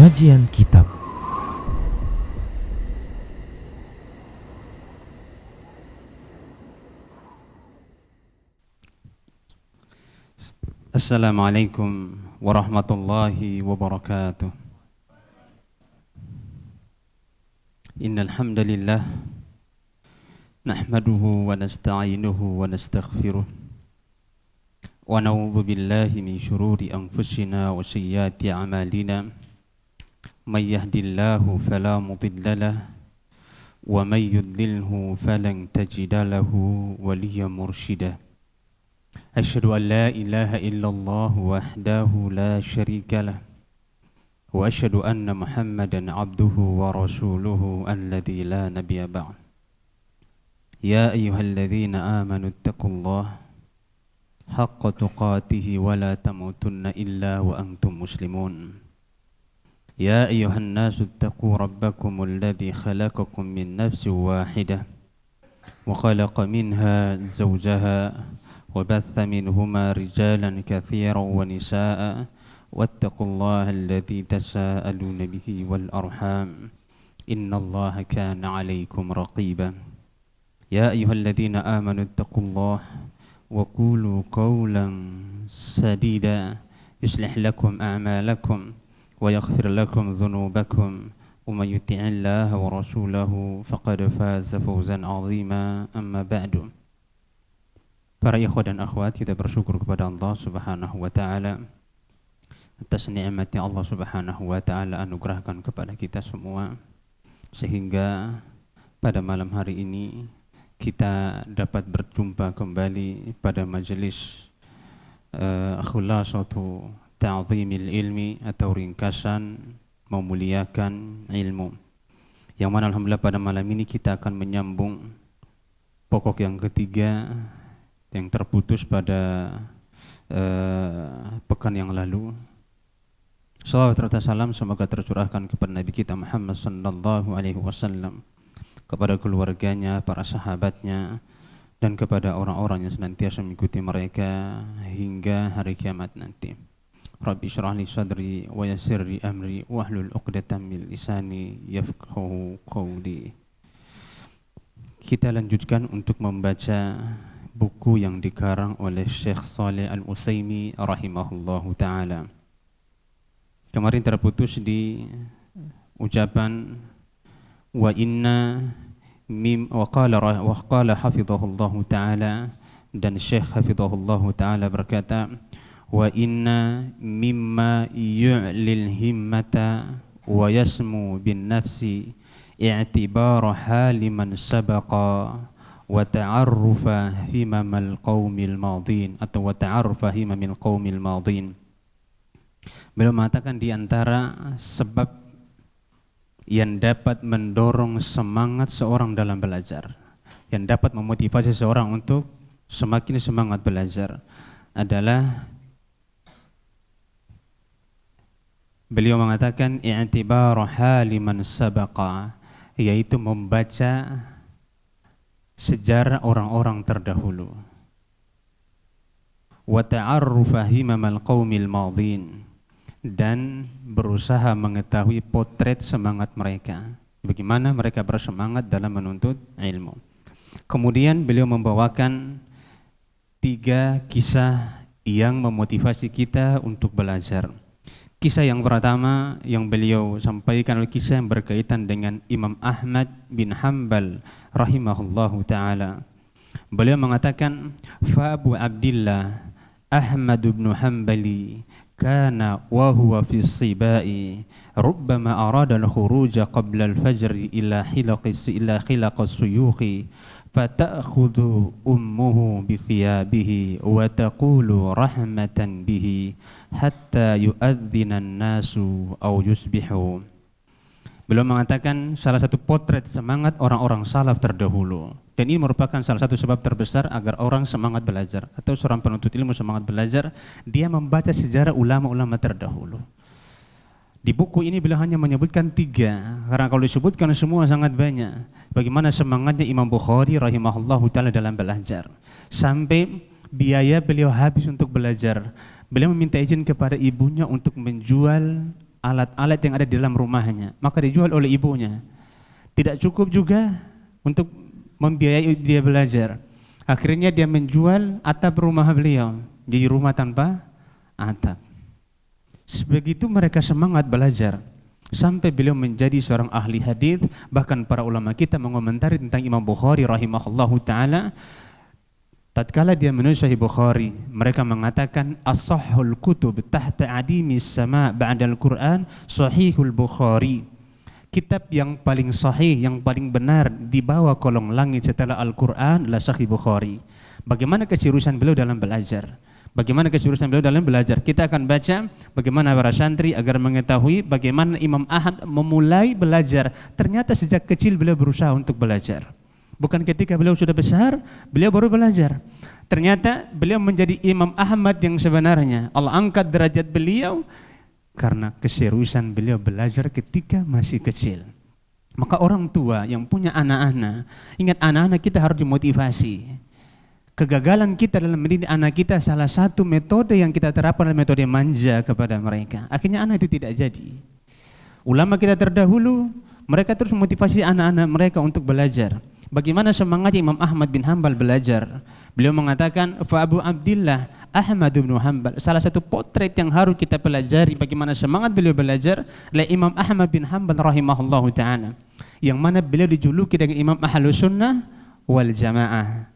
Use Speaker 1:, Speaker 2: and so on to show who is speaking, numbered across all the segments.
Speaker 1: Kajian Kitab.
Speaker 2: Assalamualaikum warahmatullahi wabarakatuh. Innal hamdalillah nahmaduhu wa nasta'inuhu wa nastaghfiruh wa na'udzu billahi min shururi anfusina wa sayyiati a'malina. May yahdihillahu fala mudilla lahu wa may yudlilhu falan tajida lahu waliyyan mursyida. Asyhadu an la ilaha illallah wahdahu la syarika lah wa asyhadu anna Muhammadan abduhu wa rasuluhu alladzi la nabiyya ba'd. Ya ayyuhalladzina amanu taqullaha haqqa tuqatih wa la tamutunna illa wa antum muslimun. Ya ayyuhan nasu taqu rabbakumul ladzi khalaqakum min nafsin wahidah wa khalaqa minha zawjaha وبث منهما رجالا كثيرا ونساء واتقوا الله الذي تساءلون به والأرحام إن الله كان عليكم رقيبا. يا أيها الذين آمنوا اتقوا الله وقولوا قولا سديدا يصلح لكم أعمالكم ويغفر لكم ذنوبكم ومن يطع الله ورسوله فقد فاز فوزا عظيما. أما بعد. Para ikhwah dan akhwat, kita bersyukur kepada Allah Subhanahu wa taala atas nikmat yang Allah Subhanahu wa taala anugerahkan kepada kita semua, sehingga pada malam hari ini kita dapat berjumpa kembali pada majelis khulasatu ta'zimil ilmi atau ringkasan memuliakan ilmu, yang mana alhamdulillah pada malam ini kita akan menyambung pokok yang ketiga yang terputus pada pekan yang lalu. Salawat serta salam semoga tercurahkan kepada Nabi kita Muhammad sallallahu alaihi wasallam, kepada keluarganya, para sahabatnya, dan kepada orang-orang yang senantiasa mengikuti mereka hingga hari kiamat nanti. Rabbi shrah li sadri wa yassir li amri wahlul 'uqdatam min lisani yafqahu qawli. Kita lanjutkan untuk membaca buku yang dikarang oleh Syekh Shalih Al-Utsaimin rahimahullahu taala. Kemarin terputus di ucapan wa inna mim wa qala hafizahullahu taala, dan Syekh hafizahullahu taala berkata wa inna mimma yu'lil himmata wa yasmu bin nafsi i'tibara haliman sabaqa wa ta'arrufa himamal qaumil madin atau wa ta'arrufa himamil qaumil madin. Beliau mengatakan di antara sebab yang dapat mendorong semangat seorang dalam belajar, yang dapat memotivasi seorang untuk semakin semangat belajar, adalah beliau mengatakan i'tibaru haliman sabaqa, yaitu membaca sejarah orang-orang terdahulu, wa ta'arrufa himamal qaumil madin, dan berusaha mengetahui potret semangat mereka, bagaimana mereka bersemangat dalam menuntut ilmu. Kemudian beliau membawakan 3 kisah yang memotivasi kita untuk belajar. Kisah yang pertama yang beliau sampaikan adalah kisah yang berkaitan dengan Imam Ahmad bin Hanbal rahimahullahu ta'ala. Beliau mengatakan, fa Abu Abdillah Ahmad bin Hanbali kana wa huwa fi sibai rubbama arada al-khuruj qabla al-fajr ila khilaqis suyukhi fata'khudhu ummuhu bi thiyabihi wa taqulu rahmatan bihi hatta yu'adzina an-nasu aw yusbihu. Beliau mengatakan salah satu potret semangat orang-orang salaf terdahulu, dan ini merupakan salah satu sebab terbesar agar orang semangat belajar atau seorang penuntut ilmu semangat belajar, dia membaca sejarah ulama-ulama terdahulu. Di buku ini beliau hanya menyebutkan 3, karena kalau disebutkan semua sangat banyak. Bagaimana semangatnya Imam Bukhari rahimahullahu ta'ala dalam belajar, sampai biaya beliau habis untuk belajar. Beliau meminta izin kepada ibunya untuk menjual
Speaker 1: alat-alat yang ada di dalam rumahnya, maka dijual oleh ibunya. Tidak cukup juga untuk membiayai dia belajar. Akhirnya dia menjual atap rumah beliau, jadi rumah tanpa atap. Sebegitu mereka semangat belajar sampai beliau menjadi seorang ahli hadis. Bahkan para ulama kita mengomentari tentang Imam Bukhari rahimahullahu taala, tatkala dia menulis Sahih Bukhari, mereka mengatakan as-sahhul kutub tahta adimis sama' ba'dal Quran Sahihul Bukhari. Kitab yang paling sahih, yang paling benar di bawah kolong langit setelah Al-Quran adalah Sahih Bukhari. Bagaimana keseriusan beliau dalam belajar? Bagaimana keseriusan beliau dalam belajar? Kita akan baca bagaimana para santri agar mengetahui bagaimana Imam Ahmad memulai belajar. Ternyata sejak kecil beliau berusaha untuk belajar. Bukan ketika beliau sudah besar, beliau baru belajar. Ternyata beliau menjadi Imam Ahmad yang sebenarnya. Allah angkat derajat beliau karena keseriusan beliau belajar ketika masih kecil. Maka orang tua yang punya anak-anak, ingat anak-anak kita harus dimotivasi. Kegagalan kita dalam mendidik anak kita, salah satu metode yang kita terapkan adalah metode manja kepada mereka. Akhirnya anak itu tidak jadi. Ulama kita terdahulu, mereka terus memotivasi anak-anak mereka untuk belajar. Bagaimana semangat Imam Ahmad bin Hanbal belajar? Beliau mengatakan, fa Abu Abdillah Ahmad bin Hanbal. Salah satu potret yang harus kita pelajari bagaimana semangat beliau belajar adalah Imam Ahmad bin Hanbal rahimahullahu ta'ala. Yang mana beliau dijuluki dengan Imam Ahlus Sunnah wal Jamaah.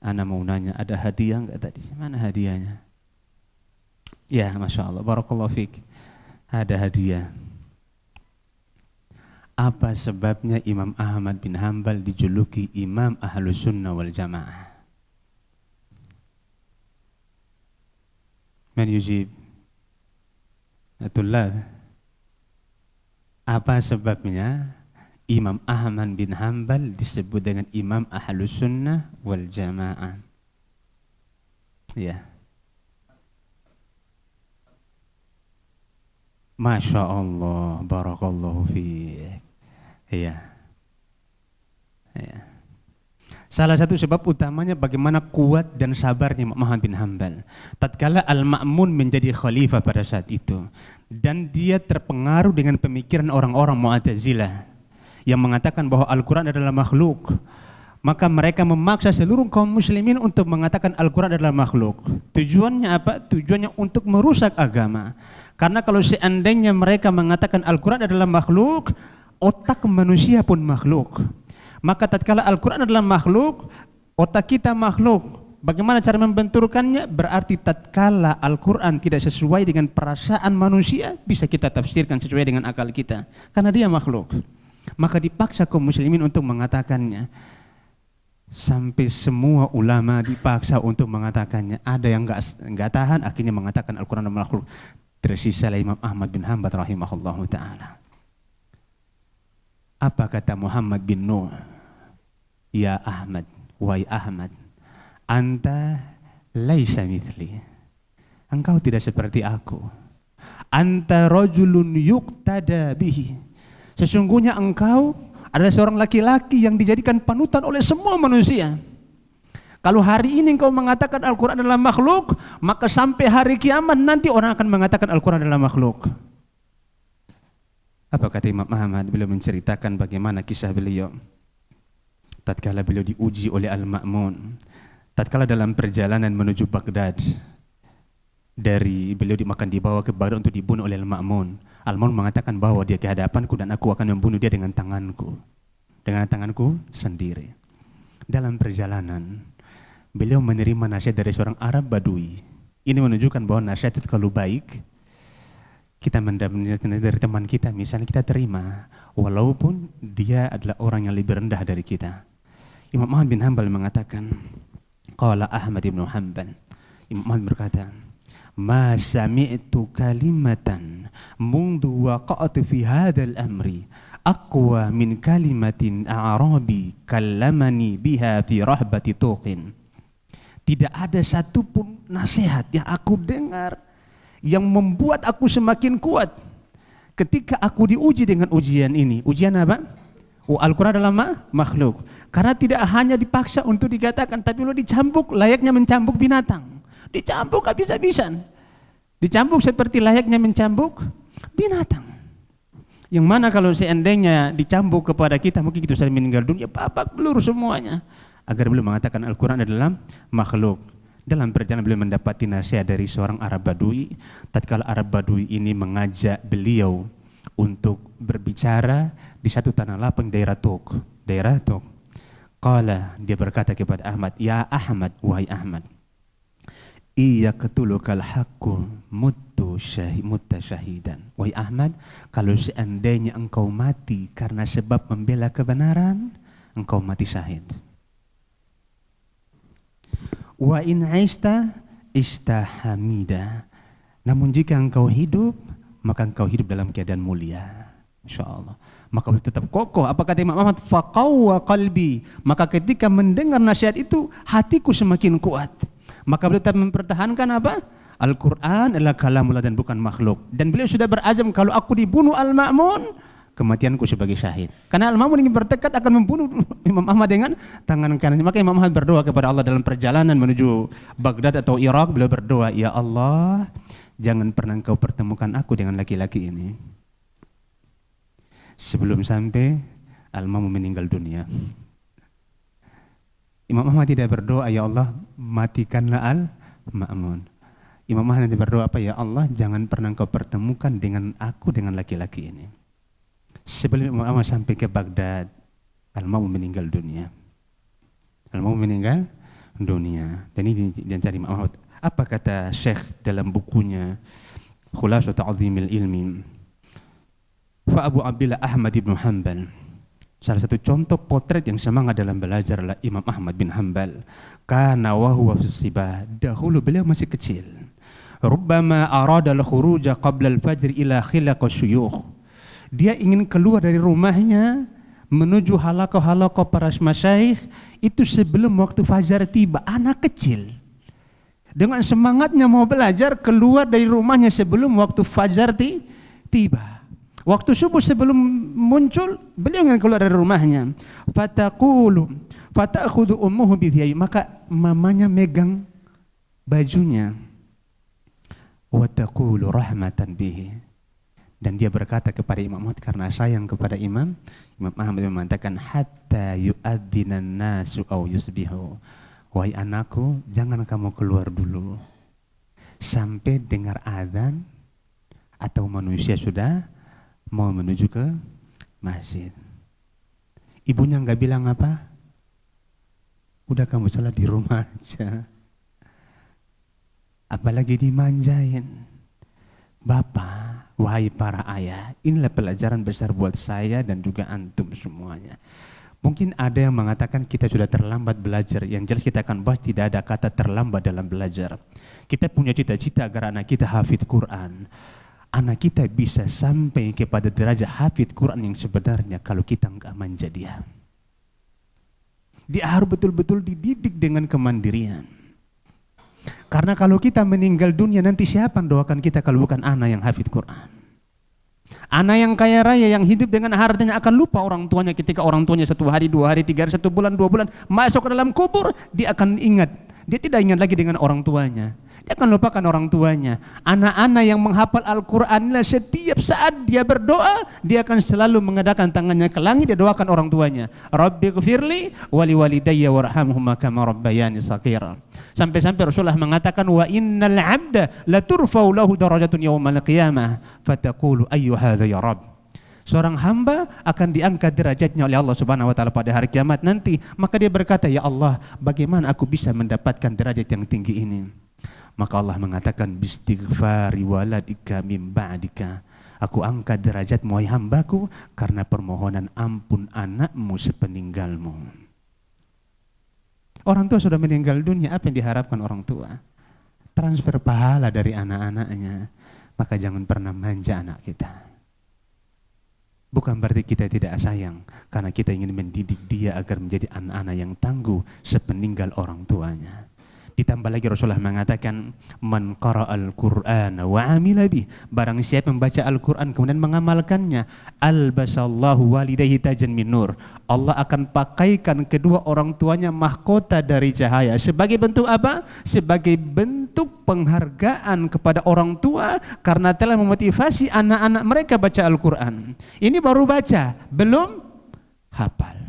Speaker 1: Ana mau nanya, ada hadiah enggak tadi? Mana hadiahnya? Ya, Masya Allah, barakallahu fiik. Ada hadiah. Apa sebabnya Imam Ahmad bin Hanbal dijuluki Imam Ahlus Sunnah wal Jamaah? Man yujib? Atullah. Apa sebabnya Imam Ahmad bin Hanbal disebut dengan Imam Ahlus Sunnah wal Jamaah? Ya. Masya Allah, barakallahu fiik. Ya. Ya. Salah satu sebab utamanya bagaimana kuat dan sabarnya Imam Ahmad bin Hanbal. Tatkala Al-Ma'mun menjadi khalifah pada saat itu, dan dia terpengaruh dengan pemikiran orang-orang Mu'tazilah yang mengatakan bahwa Al-Quran adalah makhluk, maka mereka memaksa seluruh kaum muslimin untuk mengatakan Al-Quran adalah makhluk. Tujuannya apa? Tujuannya untuk merusak agama. Karena kalau seandainya mereka mengatakan Al-Quran adalah makhluk, otak manusia pun makhluk. Maka tatkala Al-Quran adalah makhluk, otak kita makhluk. Bagaimana cara membenturkannya? Berarti tatkala Al-Quran tidak sesuai dengan perasaan manusia, bisa kita tafsirkan sesuai dengan akal kita. Karena dia makhluk. Maka dipaksa kaum muslimin untuk mengatakannya. Sampai semua ulama dipaksa untuk mengatakannya. Ada yang enggak tahan, akhirnya mengatakan Al-Quran adalah makhluk. Tersisalah Imam Ahmad bin Hanbal rahimahullahu ta'ala. Apa kata Muhammad bin Nuh? Ya Ahmad, wahai Ahmad, anta laisa mithli. Engkau tidak seperti aku. Anta rajulun yuqtada bihi. Sesungguhnya engkau adalah seorang laki-laki yang dijadikan panutan oleh semua manusia. Kalau hari ini engkau mengatakan Al-Quran adalah makhluk, maka sampai hari kiamat nanti orang akan mengatakan Al-Quran adalah makhluk. Apa kata Imam Ahmad? Beliau menceritakan bagaimana kisah beliau tatkala beliau diuji oleh Al-Ma'mun. Tatkala dalam perjalanan menuju Baghdad, dari beliau dibawa ke Baghdad untuk dibunuh oleh Al-Ma'mun. Al-Ma'mun mengatakan bahwa dia ke hadapanku dan aku akan membunuh dia dengan tanganku sendiri. Dalam perjalanan beliau menerima nasihat dari seorang Arab Badui. Ini menunjukkan bahwa nasihat itu kalau baik kita mendapatkan dari teman kita, misalnya kita terima, walaupun dia adalah orang yang lebih rendah dari kita. Imam Ahmad bin Hanbal mengatakan, qala Ahmad bin Hanbal, Imam Ahmad berkata, ma sami'tu kalimatan mundu waqa'tu fi hadzal amri aqwa min kalimatin a'rabi kallamani biha fi rahbati tuqin. Tidak ada satupun nasihat yang aku dengar yang membuat aku semakin kuat ketika aku diuji dengan ujian ini. Ujian apa? Al-Quran adalah makhluk. Karena tidak hanya dipaksa untuk dikatakan, tapi lo dicambuk layaknya mencambuk binatang. Dicambuk habis-habisan. Dicambuk seperti layaknya mencambuk Binatang. Yang mana kalau seandainya dicambuk kepada kita, mungkin kita sudah meninggal dunia, babak belur semuanya. Agar beliau mengatakan Al-Quran adalah makhluk. Dalam perjalanan beliau mendapati nasihat dari seorang Arab Badui. Tatkala Arab Badui ini mengajak beliau untuk berbicara di satu tanah lapang daerah Tuk. Qala, dia berkata kepada Ahmad, ya Ahmad, wahai Ahmad, iya ketulukal haqqu mutta syahidan. Wahai Ahmad, kalau seandainya engkau mati karena sebab membela kebenaran, engkau mati syahid. Wa in aista istahamida. Namun jika engkau hidup, maka engkau hidup dalam keadaan mulia. Insyaallah. Maka beliau tetap kokoh. Apa kata Imam Ahmad? Faqawwa qalbi. Maka ketika mendengar nasihat itu, hatiku semakin kuat. Maka beliau tetap mempertahankan apa? Al-Quran adalah kalamullah dan bukan makhluk. Dan beliau sudah berazam, kalau aku dibunuh Al-Ma'mun, kematianku sebagai syahid. Karena Al-Ma'mun ingin bertekad akan membunuh Imam Ahmad dengan tangan kanannya. Maka Imam Ahmad berdoa kepada Allah dalam perjalanan menuju Baghdad atau Irak. Beliau berdoa, ya Allah, jangan pernah engkau pertemukan aku dengan laki-laki ini. Sebelum sampai Al-Ma'mun meninggal dunia. Imam Ahmad tidak berdoa, ya Allah, matikanlah Al-Ma'mun. Imam Ahmad berdoa apa? Ya Allah, jangan pernah engkau pertemukan dengan aku dengan laki-laki ini. Sebelum Imam Ahmad sampai ke Baghdad, Al-Ma'mun meninggal dunia. Al-Ma'mun meninggal dunia. Dan ini dicari Imam Ahmad. Apa kata Syekh dalam bukunya Khulasat Ta'zimil Ilmi? Fa Abu Abdillah Ahmad ibn Hanbal. Salah satu contoh potret yang semangat dalam belajar adalah Imam Ahmad bin Hanbal. Kana wa huwa fi sibah. Dahulu beliau masih kecil. Rubbama arada al-khuruja qabla al-fajr ila khilaq syuyukh. Dia ingin keluar dari rumahnya menuju halaqah-halaqah para masyayikh itu sebelum waktu fajar tiba. Anak kecil dengan semangatnya mau belajar keluar dari rumahnya sebelum waktu fajar tiba. Waktu subuh sebelum muncul beliau ingin keluar dari rumahnya. Fata'khudhu ummuhu bithiyai, maka mamanya megang bajunya. Wa taqulu rahmatan bihi, dan dia berkata kepada Imam Ahmad karena sayang kepada Imam Ahmad mengatakan hatta yu'adzinan nasu aw yusbihu. Wahai anakku, jangan kamu keluar dulu sampai dengar azan atau manusia sudah mau menuju ke masjid. Ibunya enggak bilang apa? Udah kamu salat di rumah aja. Apalagi dimanjain. Bapak, wahai para ayah, inilah pelajaran besar buat saya dan juga antum semuanya. Mungkin ada yang mengatakan kita sudah terlambat belajar. Yang jelas kita akan bahas tidak ada kata terlambat dalam belajar. Kita punya cita-cita agar anak kita hafidz Quran. Anak kita bisa sampai kepada derajat hafidz Quran yang sebenarnya kalau kita enggak manja dia. Dia harus betul-betul dididik dengan kemandirian. Karena kalau kita meninggal dunia nanti siapa yang doakan kita kalau bukan anak yang hafidz Quran? Anak yang kaya raya yang hidup dengan hartanya akan lupa orang tuanya ketika orang tuanya 1 hari, 2 hari, 3 hari, 1 bulan, 2 bulan masuk ke dalam kubur, dia akan ingat. Dia tidak ingat lagi dengan orang tuanya. Dia akan lupakan orang tuanya. Anak-anak yang menghafal Al-Quran, setiap saat dia berdoa, dia akan selalu mengadakan tangannya ke langit, dia doakan orang tuanya. Rabbighfirli wali walidayya warhamhuma kama rabbayani shaghira. Sampai-sampai Rasulullah mengatakan wa innal 'abda la turfa'u lahu darajatun yaumal qiyamah fataqulu ayyu hadza ya Rabb. Seorang hamba akan diangkat derajatnya oleh Allah Subhanahu wa taala pada hari kiamat nanti, maka dia berkata, ya Allah, bagaimana aku bisa mendapatkan derajat yang tinggi ini? Maka Allah mengatakan bistighfari waladika min ba'dika. Aku angkat derajatmu wahai hambaku karena permohonan ampun anakmu sepeninggalmu. Orang tua sudah meninggal dunia, apa yang diharapkan orang tua? Transfer pahala dari anak-anaknya. Maka jangan pernah manja anak kita. Bukan berarti kita tidak sayang, karena kita ingin mendidik dia agar menjadi anak-anak yang tangguh sepeninggal orang tuanya. Ditambah lagi Rasulullah mengatakan, man qara'al Qur'ana wa amila bih, barang siapa membaca Al-Qur'an kemudian mengamalkannya, albasallahu walidayhi tajan min nur, Allah akan pakaikan kedua orang tuanya mahkota dari cahaya. Sebagai bentuk apa? Sebagai bentuk penghargaan kepada orang tua karena telah memotivasi anak-anak mereka baca Al-Qur'an. Ini baru baca, belum hafal.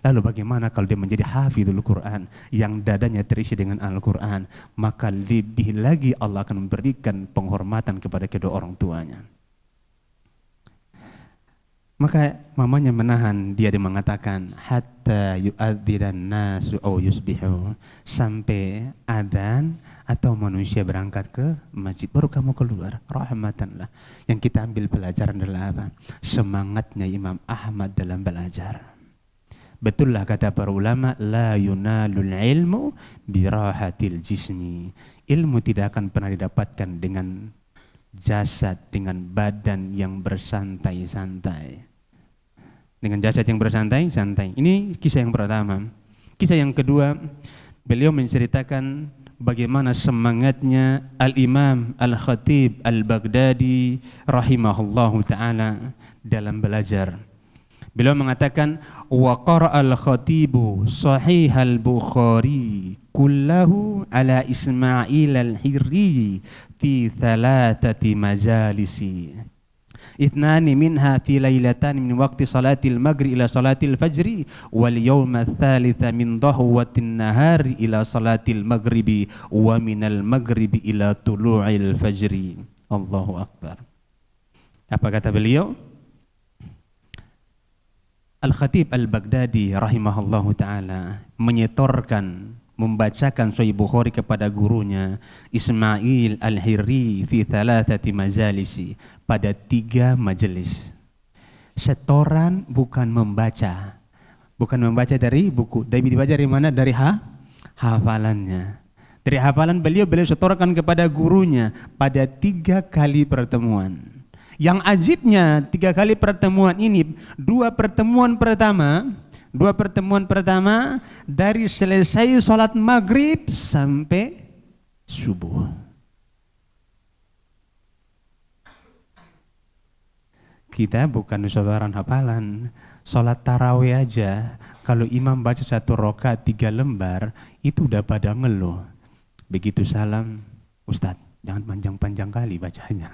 Speaker 1: Lalu bagaimana kalau dia menjadi hafizul Quran yang dadanya terisi dengan Al-Quran, maka lebih lagi Allah akan memberikan penghormatan kepada kedua orang tuanya. Maka mamanya menahan, dia mengatakan hatta yu'adziran nasu aw yusbihu, sampai adzan atau manusia berangkat ke masjid baru kamu keluar. Rahmatanlah. Yang kita ambil pelajaran adalah apa? Semangatnya Imam Ahmad dalam belajar. Betullah kata para ulama, la yunalul ilmu birahatil jismi. Ilmu tidak akan pernah didapatkan dengan jasad, dengan badan yang bersantai-santai. Dengan jasad yang bersantai-santai. Ini kisah yang pertama. Kisah yang kedua, beliau menceritakan bagaimana semangatnya Al-Imam Al-Khatib Al-Baghdadi rahimahullahu ta'ala dalam belajar. Beliau mengatakan, wa qara'al khatibu sahih al-Bukhari kullahu ala Ismail al-Hirri fi thalathati majalisi. Ithnani minha fi lailatan min waqti salatil maghrib ila salatil fajri wal yawma thalitha min dahwatin nahari ila salatil maghribi wa minal maghribi ila tulu'il fajri. Allahu akbar. Apa kata beliau? Al-Khatib Al-Baghdadi rahimahullahu ta'ala menyetorkan, membacakan Sahih Bukhari kepada gurunya Ismail Al-Hirri fi thalathati majalisi, pada 3 majelis. Setoran bukan membaca. Bukan membaca dari buku. Tapi dibaca dari mana? Dari hafalannya. Dari hafalan beliau setorkan kepada gurunya pada 3 kali pertemuan. Yang ajibnya 3 kali pertemuan ini, 2 pertemuan pertama dari selesai sholat maghrib sampai subuh. Kita bukan saudaraan hafalan, sholat tarawih aja kalau imam baca 1 rakaat 3 lembar itu udah pada ngeluh. Begitu salam, Ustadz jangan panjang-panjang kali bacanya.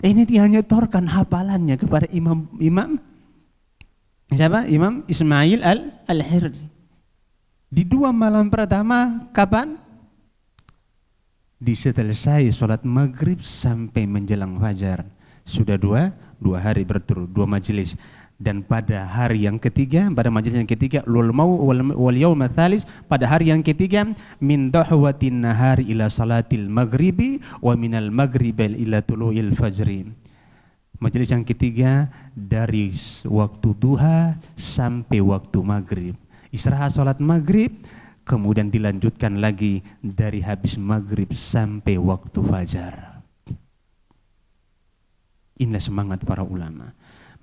Speaker 1: Ini dia nyetorkan hafalannya kepada imam siapa? Imam Ismail Al-Hirri. Di 2 malam pertama kapan? Di selesai sholat maghrib sampai menjelang fajar. Sudah 2 hari berturut, 2 majelis. Dan pada hari yang ketiga, pada majelis yang ketiga, wal yawma tsalis, pada hari yang ketiga, min dahwatin nahari ila salatil maghribi wa minal maghribi ila tulu'il fajri. Majelis yang ketiga dari waktu duha sampai waktu maghrib. Istirahat salat maghrib, kemudian dilanjutkan lagi dari habis maghrib sampai waktu fajar. Inilah semangat para ulama.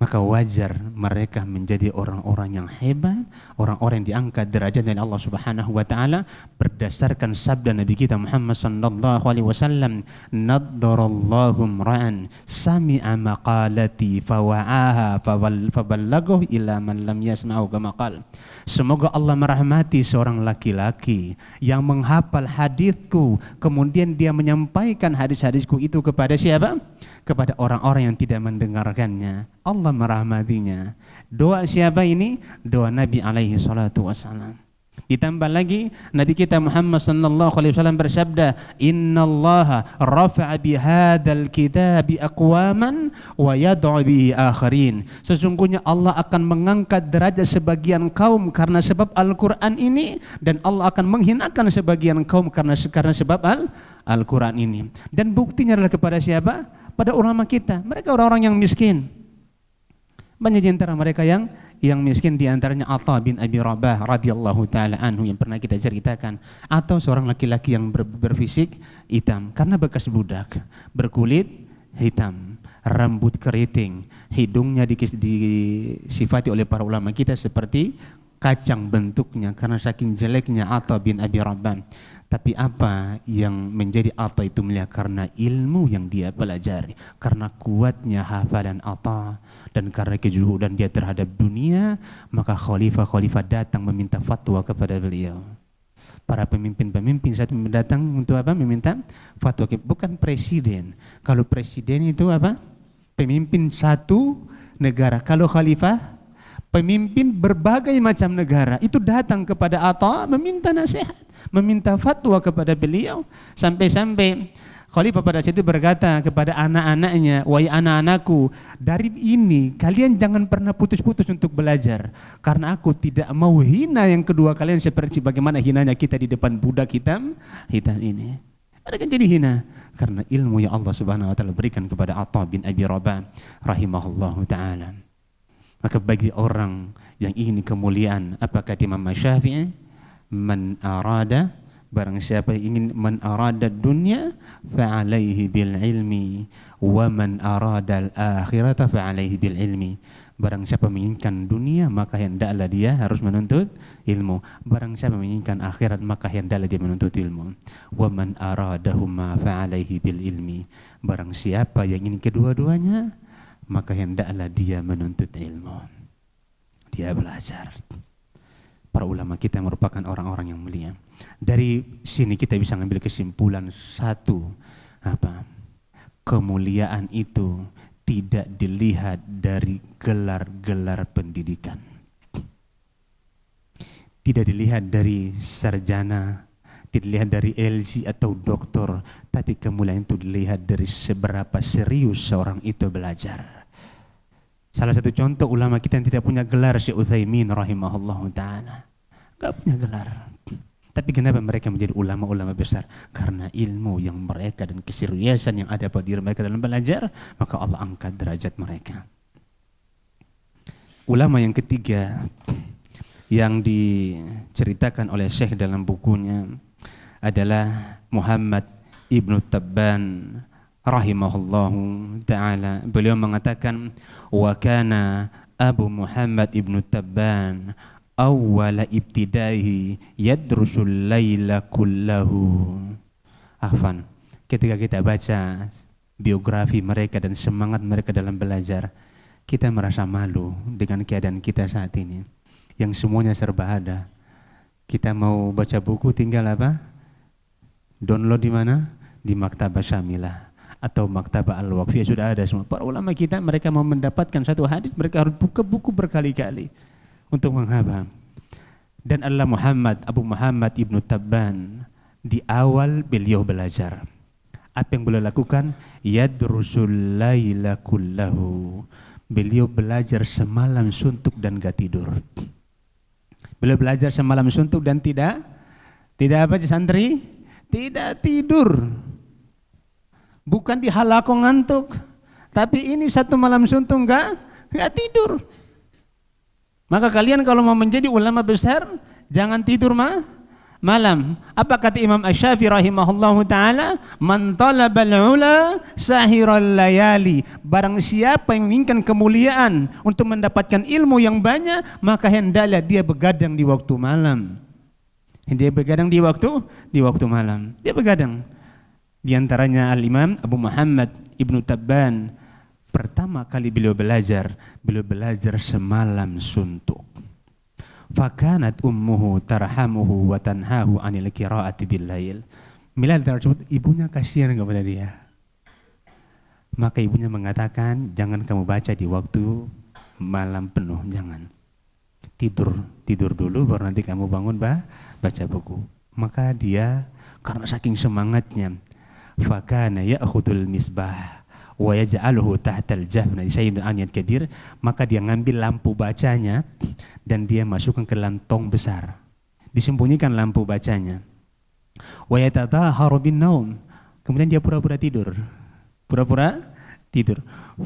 Speaker 1: Maka wajar mereka menjadi orang-orang yang hebat, orang-orang yang diangkat derajat dari Allah Subhanahu wa taala berdasarkan sabda Nabi kita Muhammad sallallahu alaihi wasallam, naddarallahu ra'an sami'a maqalati fawa'aha faballaghahu ila man lam yasma'u kama qala. Semoga Allah merahmati seorang laki-laki yang menghafal hadisku kemudian dia menyampaikan hadis-hadisku itu kepada siapa? Kepada orang-orang yang tidak mendengarkannya. Allah merahmatinya. Doa siapa ini? Doa Nabi alaihi salatu wassalam. Ditambah lagi Nabi kita Muhammad sallallahu alaihi wasallam bersabda, innallaha rafa'a bihadzal kitabi aqwaman wa yad'u bihi akharin. Sesungguhnya Allah akan mengangkat derajat sebagian kaum karena sebab Al-Qur'an ini, dan Allah akan menghinakan sebagian kaum karena sebab Al-Qur'an ini. Dan buktinya adalah kepada siapa? Pada ulama kita. Mereka orang-orang yang miskin. Banyak di antara mereka yang miskin, di antaranya Atha bin Abi Rabah radhiyallahu taala anhu yang pernah kita ceritakan, atau seorang laki-laki yang berfisik hitam karena bekas budak, berkulit hitam, rambut keriting, hidungnya disifati oleh para ulama kita seperti kacang bentuknya karena saking jeleknya Atha bin Abi Rabah. Tapi apa yang menjadi Atha itu mulia? Karena ilmu yang dia pelajari, karena kuatnya hafalan Atha, dan karena kejujuran dia terhadap dunia, maka khalifah-khalifah datang meminta fatwa kepada beliau. Para pemimpin-pemimpin saat datang untuk apa? Meminta fatwa. Bukan presiden. Kalau presiden itu apa? Pemimpin satu negara. Kalau khalifah, pemimpin berbagai macam negara. Itu datang kepada Atha meminta nasihat, meminta fatwa kepada beliau. Sampai-sampai khalifah pada saat itu berkata kepada anak-anaknya, wahai anak-anakku, dari ini kalian jangan pernah putus-putus untuk belajar, karena aku tidak mau hina yang kedua kalian seperti bagaimana hinanya kita di depan budak hitam ini. Ada kan jadi hina karena ilmu yang Allah Subhanahu wa taala berikan kepada Atha bin Abi Rabah rahimahullahu taala. Maka bagi orang yang ingin kemuliaan, apa kata Imam Syafi'i? Man arada, barang siapa yang ingin, man arada dunya fa'alaihi bil ilmi wa man arada al-akhirata fa'alaihi bil ilmi. Barang siapa menginginkan dunia, maka hendaklah dia harus menuntut ilmu. Barang siapa menginginkan akhirat, maka hendaklah dia menuntut ilmu. Wa man aradahuma fa'alaihi bil ilmi. Barang siapa yang ingin kedua-duanya, maka hendaklah dia menuntut ilmu. Dia belajar. Para ulama kita merupakan orang-orang yang mulia. Dari sini kita bisa mengambil kesimpulan satu, apa? Kemuliaan itu tidak dilihat dari gelar-gelar pendidikan. Tidak dilihat dari sarjana, tidak dilihat dari LC atau doktor, tapi kemuliaan itu dilihat dari seberapa serius seorang itu belajar. Salah satu contoh ulama kita yang tidak punya gelar, Syekh Utsaimin rahimahullahu taala. Enggak punya gelar. Tapi kenapa mereka menjadi ulama-ulama besar? Karena ilmu yang mereka dan keseriusan yang ada pada diri mereka dalam belajar, maka Allah angkat derajat mereka. Ulama yang ketiga yang diceritakan oleh Syekh dalam bukunya adalah Muhammad ibnu Tabban rahimahullahu ta'ala. Beliau mengatakan, wa kana Abu Muhammad ibnu Tabban awwala ibtidaihi yadrusul laila kullahu. Afan, ketika kita baca biografi mereka dan semangat mereka dalam belajar, kita merasa malu dengan keadaan kita saat ini yang semuanya serba ada. Kita mau baca buku tinggal apa? Download di mana? Di Maktabah Syamilah atau Maktabah Al-Waqfiyah, sudah ada semua. Para ulama kita, mereka mau mendapatkan satu hadis, mereka harus buka buku berkali-kali untuk menghafal. Dan Allah Muhammad, Abu Muhammad ibnu Tabban, di awal beliau belajar. Apa yang beliau lakukan? Yadrusul laila kullahu. Beliau belajar semalam suntuk dan gak tidur. Beliau belajar semalam suntuk dan tidak apa santri? Tidak tidur. Bukan di halaqah ngantuk, tapi ini satu malam suntuk enggak tidur. Maka kalian kalau mau menjadi ulama besar, jangan tidur malam. Apa kata Imam Asy-Syafi'i rahimahullahu taala? Man talabal ula sahiral layali. Barang siapa yang menginginkan kemuliaan untuk mendapatkan ilmu yang banyak, maka hendaklah dia begadang di waktu malam. Dia begadang di waktu malam. Dia begadang. Di antaranya Al-Imam Abu Muhammad ibnu Tabban, pertama kali beliau belajar semalam suntuk. Fakanat ummuhu tarhamuhu wa tanhahu anil qiraati bil lail. Bila tersebut ibunya kasihan kepada dia. Maka ibunya mengatakan, jangan kamu baca di waktu malam penuh, jangan. Tidur dulu baru nanti kamu bangun baca buku. Maka dia karena saking semangatnya, fakana ya'khudul misbah wa yaj'aluhu tahtal jafna sayyidun aniyat kadir, maka dia ngambil lampu bacanya dan dia masukkan ke lantong besar, disembunyikan lampu bacanya. Wa yatadhaharu bin naum, kemudian dia pura-pura tidur.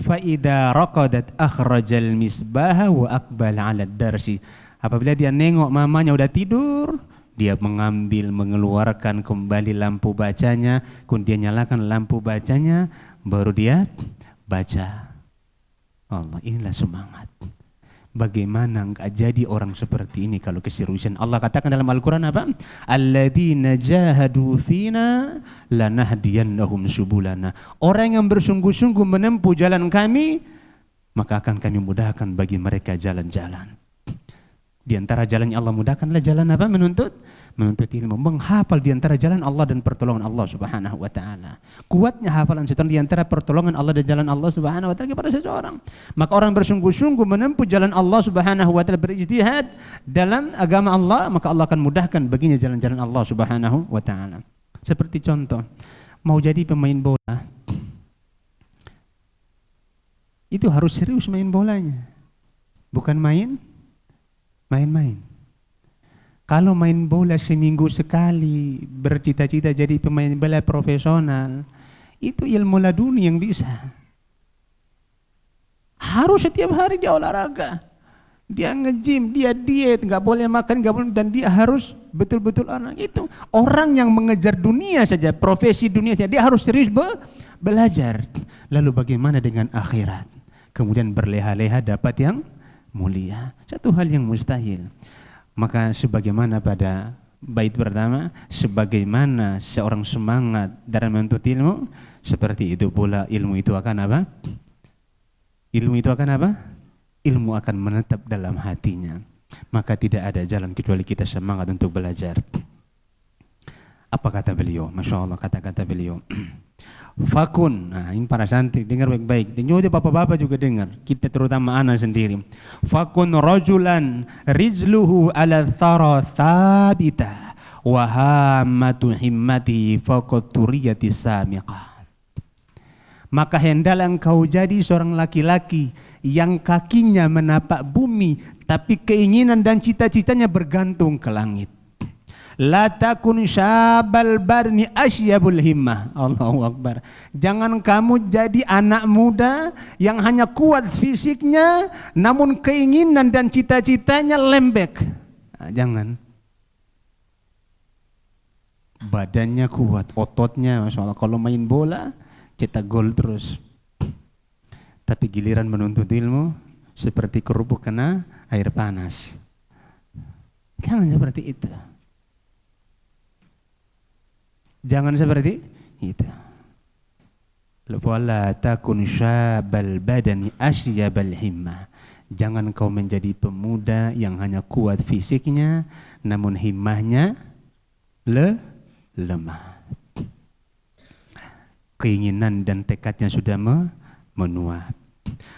Speaker 1: Fa idza raqadat akhrajal misbaha wa aqbala 'ala ad-darsi. Apabila dia nengok mamanya udah tidur, dia mengeluarkan kembali lampu bacanya, kemudian nyalakan lampu bacanya, baru dia baca. Allah, inilah semangat. Bagaimana enggak jadi orang seperti ini kalau keseriusan? Allah katakan dalam Al-Quran apa? Alladzina jahadu fina lanahdiyannahum subulana. Orang yang bersungguh-sungguh menempuh jalan kami, maka akan kami mudahkan bagi mereka jalan-jalan. Di antara jalan yang Allah mudahkanlah jalan apa? Menuntut ilmu, menghafal di antara jalan Allah dan pertolongan Allah Subhanahu wa taala. Kuatnya hafalan setan di antara pertolongan Allah dan jalan Allah Subhanahu wa taala kepada seseorang. Maka orang bersungguh-sungguh menempuh jalan Allah Subhanahu wa taala, berijtihad dalam agama Allah, maka Allah akan mudahkan baginya jalan-jalan Allah Subhanahu wa taala. Seperti contoh, mau jadi pemain bola, itu harus serius main bolanya. Bukan main-main. Kalau main bola seminggu sekali, bercita-cita jadi pemain bola profesional, itu ilmu laduni yang bisa. Harus setiap hari dia olahraga, dia nge-gym, dia diet, nggak boleh makan, nggak boleh, dan dia harus betul-betul orang itu. Orang yang mengejar dunia saja, profesi dunia saja, dia harus serius belajar. Lalu bagaimana dengan akhirat? Kemudian berleha-leha dapat yang mulia, satu hal yang mustahil. Maka sebagaimana pada bait pertama, sebagaimana seorang semangat dalam menuntut ilmu, seperti itu pula ilmu itu akan apa? Ilmu itu akan apa? Ilmu akan menetap dalam hatinya. Maka tidak ada jalan kecuali kita semangat untuk belajar. Apa kata beliau? Masya Allah, kata-kata beliau. Fakun, nah ini para santri dengar baik-baik, dan juga bapak-bapak juga dengar, kita terutama anak sendiri. Fakun rajulan rizluhu ala thara thabita wa hammatu himmati faqad turiyati samiqah. Maka hendaklah engkau jadi seorang laki-laki yang kakinya menapak bumi, tapi keinginan dan cita-citanya bergantung ke langit. La takun syabal barni asyabul himmah. Allahu Akbar. Jangan kamu jadi anak muda yang hanya kuat fisiknya, namun keinginan dan cita-citanya lembek. Nah, jangan. Badannya kuat, ototnya Masya Allah. Kalau main bola cetak gol terus. Tapi giliran menuntut ilmu seperti kerupuk kena air panas. Jangan seperti itu. Jangan seperti itu. Wala takun syabal badani asyabal himmah. Jangan kau menjadi pemuda yang hanya kuat fisiknya, namun himmahnya lemah. Keinginan dan tekadnya sudah menua.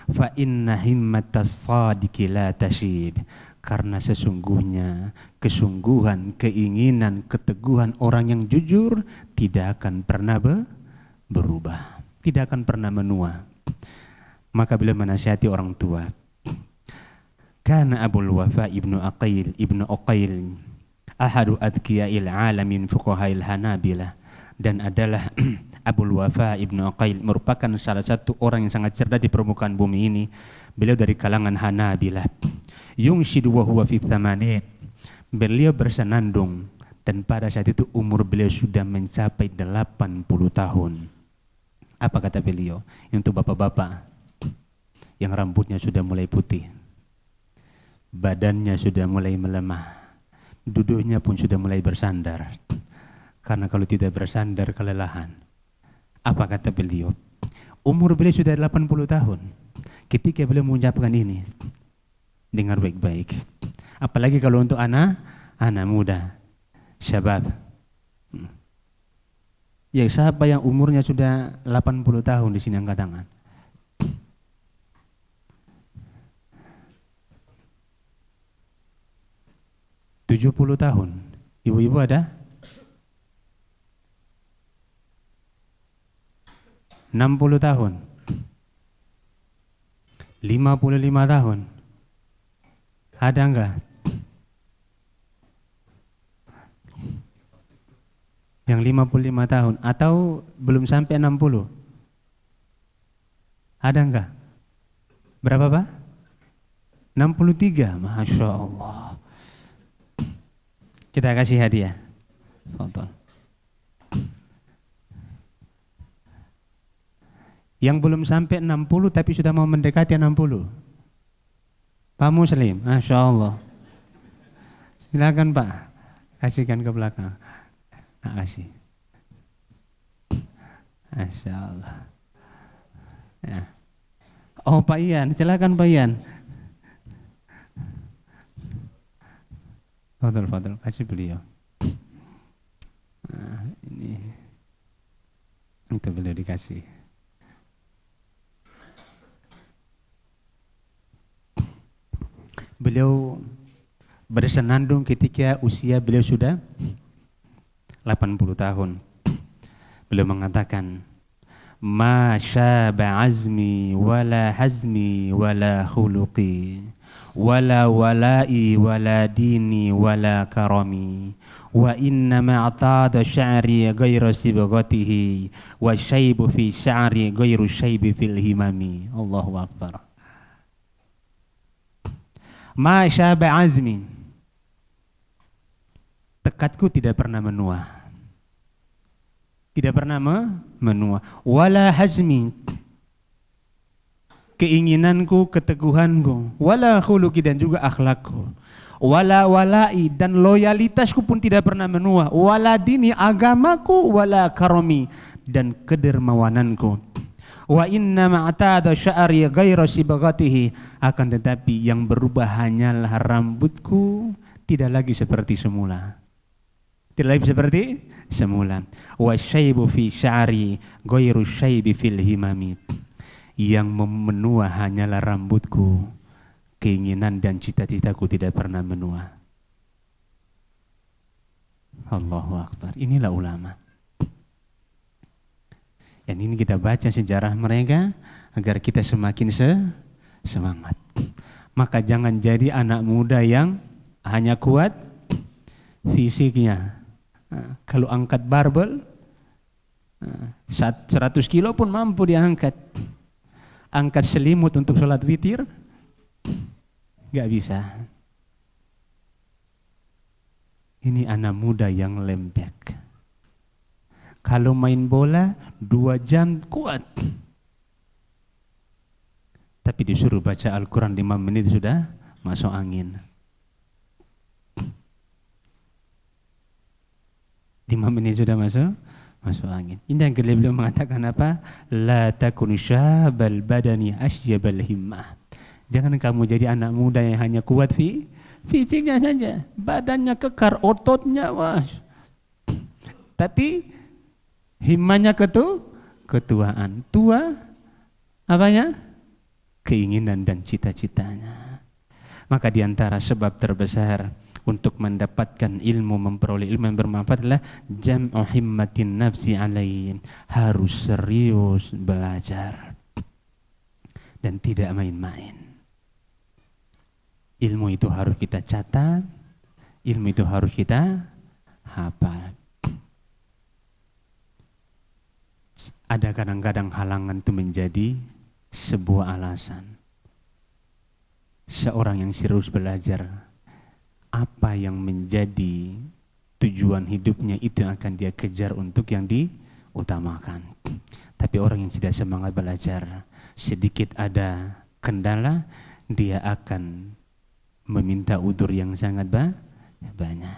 Speaker 1: Fa inna himmatas sadiqi la tashib. Karena sesungguhnya kesungguhan, keinginan, keteguhan orang yang jujur tidak akan pernah berubah, tidak akan pernah menua. Maka bila menasihati orang tua, kana Abul Wafa ibnu Uqail ahadu adkiya'il alamin fuqaha'il Hanabilah, dan adalah Abul Wafa ibnu Uqail merupakan salah satu orang yang sangat cerdas di permukaan bumi ini. Beliau dari kalangan Hanabilah. Yungshidu wa huwa fi thamanin. Beliau bersenandung dan pada saat itu umur beliau sudah mencapai 80 tahun. Apa kata beliau? Untuk bapak-bapak yang rambutnya sudah mulai putih, badannya sudah mulai melemah, duduknya pun sudah mulai bersandar. Karena kalau tidak bersandar kelelahan. Apa kata beliau? Umur beliau sudah 80 tahun ketika beliau mengucapkan ini. Dengar baik-baik. Apalagi kalau untuk anak muda, syabab. Ya, siapa yang umurnya sudah 80 tahun di sini angkat tangan? Tujuh 70 tahun. Ibu-ibu ada? 60 tahun. 55 tahun. Ada enggak? Yang 55 tahun atau belum sampai 60? Ada enggak? Berapa Pak? 63, Masya Allah. Kita kasih hadiah. Tonton. Yang belum sampai 60 tapi sudah mau mendekati 60. Pak Muslim, Masya Allah. Silakan Pak, kasihkan ke belakang. Kasih. Masya Allah. Ya. Oh Pak Ian, silakan Pak Ian. Fadal, kasih beliau. Nah, ini untuk beliau dikasih. Beliau bersenandung ketika usia beliau sudah 80 tahun. Beliau mengatakan, "Ma syaba azmi wala hazmi wala khuluqi wala wala'i wala dini wala karami wa inna ma'tada sya'ri ghayra sibghatihi wa syaibu fi sya'ri ghayru syaibi fil himami." Allahu akbar. Ma syaba azmi, tekadku tidak pernah menua. Tidak pernah menua. Wala hazmi, keinginanku, keteguhanku. Wala khuluqi, dan juga akhlakku. Wala wala'i, dan loyalitasku pun tidak pernah menua. Wala dini, agamaku. Wala karomi, dan kedermawananku. Wa inna ma'tada sya'ri ghaira sibghatihi, akan tetapi yang berubah hanyalah rambutku, tidak lagi seperti semula. Tidak lagi seperti semula. Wa syaibu fi sya'ri ghairu syaibi fil himami, yang menua hanyalah rambutku, keinginan dan cita-citaku tidak pernah menua. Allahu akbar. Inilah ulama. Dan ini kita baca sejarah mereka agar kita semakin semangat. Maka jangan jadi anak muda yang hanya kuat fisiknya. Kalau angkat barbel 100 kilo pun mampu diangkat. Angkat selimut untuk sholat witir gak bisa. Ini anak muda yang lembek. Kalau main bola 2 jam kuat, tapi disuruh baca Al-Quran 5 menit sudah masuk angin. 5 menit sudah masuk angin. Ini yang beliau mengatakan apa? La takun syabal badani asyabal himmah. Jangan kamu jadi anak muda yang hanya kuat fisiknya saja, badannya kekar, ototnya tapi himmahnya ketuaan. Tua apanya? Keinginan dan cita-citanya. Maka diantara sebab terbesar untuk mendapatkan ilmu, memperoleh ilmu yang bermanfaat adalah jam'u himmatin nafsi alaihi. Harus serius belajar dan tidak main-main. Ilmu itu harus kita catat, ilmu itu harus kita hafal. Ada kadang-kadang halangan itu menjadi sebuah alasan. Seorang yang serius belajar, apa yang menjadi tujuan hidupnya itu yang akan dia kejar untuk yang diutamakan. Tapi orang yang tidak semangat belajar, sedikit ada kendala, dia akan meminta udzur yang sangat banyak.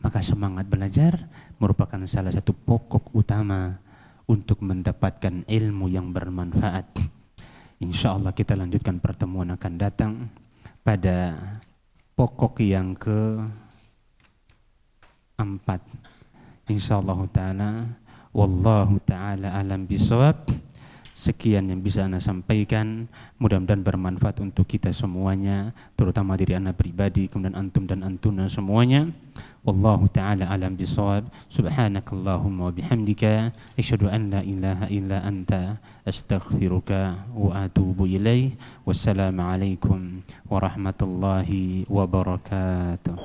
Speaker 1: Maka semangat belajar merupakan salah satu pokok utama untuk mendapatkan ilmu yang bermanfaat. Insya Allah kita lanjutkan pertemuan akan datang pada pokok yang ke-4. Insya Allah ta'ala. Wallahu ta'ala alam bisawab. Sekian yang bisa Anda sampaikan, mudah-mudahan bermanfaat untuk kita semuanya, terutama diri Anda pribadi, kemudian antum dan antuna semuanya. Wallahu ta'ala alam bisawab. Subhanakallahumma wa bihamdika asyhadu an la ilaha illa anta astaghfiruka wa atubu ilaih. Wassalamu alaikum warahmatullahi wabarakatuh.